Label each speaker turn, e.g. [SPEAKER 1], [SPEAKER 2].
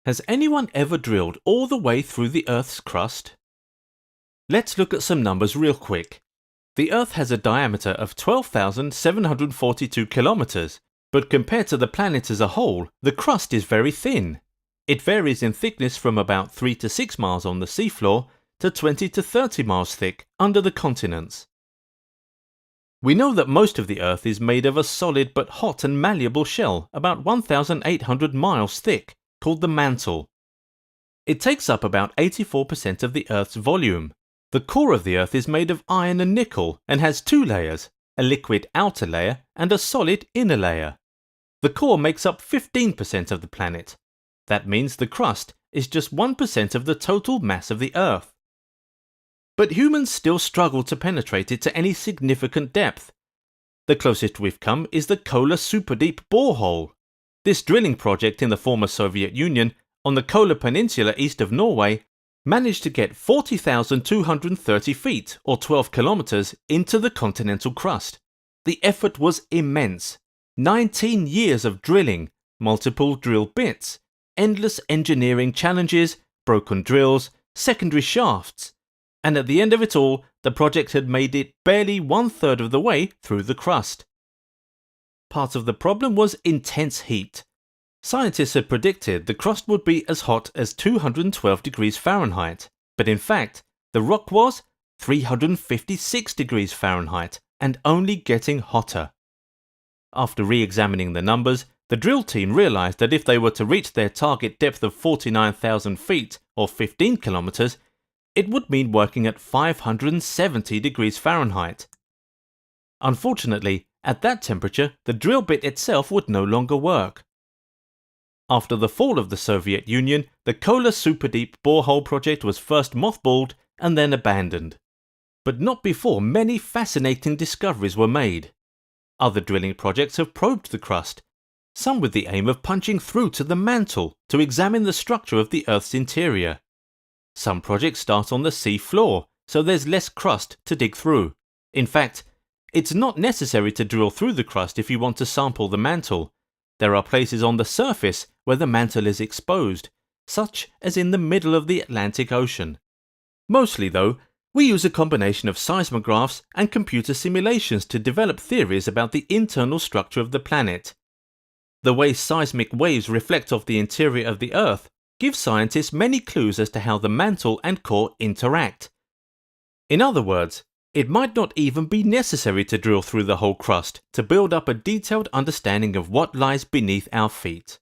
[SPEAKER 1] Has anyone ever drilled all the way through the Earth's crust? Let's look at some numbers real quick. The Earth has a diameter of 12,742 kilometers, but compared to the planet as a whole, the crust is very thin. It varies in thickness from about 3 to 6 miles on the seafloor to 20 to 30 miles thick under the continents. We know that most of the Earth is made of a solid but hot and malleable shell about 1,800 miles thick, called the mantle. It takes up about 84% of the Earth's volume. The core of the Earth is made of iron and nickel and has two layers, a liquid outer layer and a solid inner layer. The core makes up 15% of the planet. That means the crust is just 1% of the total mass of the Earth. But humans still struggle to penetrate it to any significant depth. The closest we've come is the Kola Superdeep borehole. This drilling project in the former Soviet Union, on the Kola Peninsula east of Norway, managed to get 40,230 feet, or 12 kilometers, into the continental crust. The effort was immense. 19 years of drilling, multiple drill bits, endless engineering challenges, broken drills, secondary shafts. And at the end of it all, the project had made it barely 1/3 of the way through the crust. Part of the problem was intense heat. Scientists had predicted the crust would be as hot as 212 degrees Fahrenheit, but in fact, the rock was 356 degrees Fahrenheit and only getting hotter. After re-examining the numbers, the drill team realized that if they were to reach their target depth of 49,000 feet, or 15 kilometers, it would mean working at 570 degrees Fahrenheit. Unfortunately, at that temperature, the drill bit itself would no longer work. After the fall of the Soviet Union, the Kola Superdeep borehole project was first mothballed and then abandoned. But not before many fascinating discoveries were made. Other drilling projects have probed the crust, some with the aim of punching through to the mantle to examine the structure of the Earth's interior. Some projects start on the sea floor, so there's less crust to dig through. In fact, it's not necessary to drill through the crust if you want to sample the mantle. There are places on the surface where the mantle is exposed, such as in the middle of the Atlantic Ocean. Mostly, though, we use a combination of seismographs and computer simulations to develop theories about the internal structure of the planet. The way seismic waves reflect off the interior of the Earth gives scientists many clues as to how the mantle and core interact. In other words, it might not even be necessary to drill through the whole crust to build up a detailed understanding of what lies beneath our feet.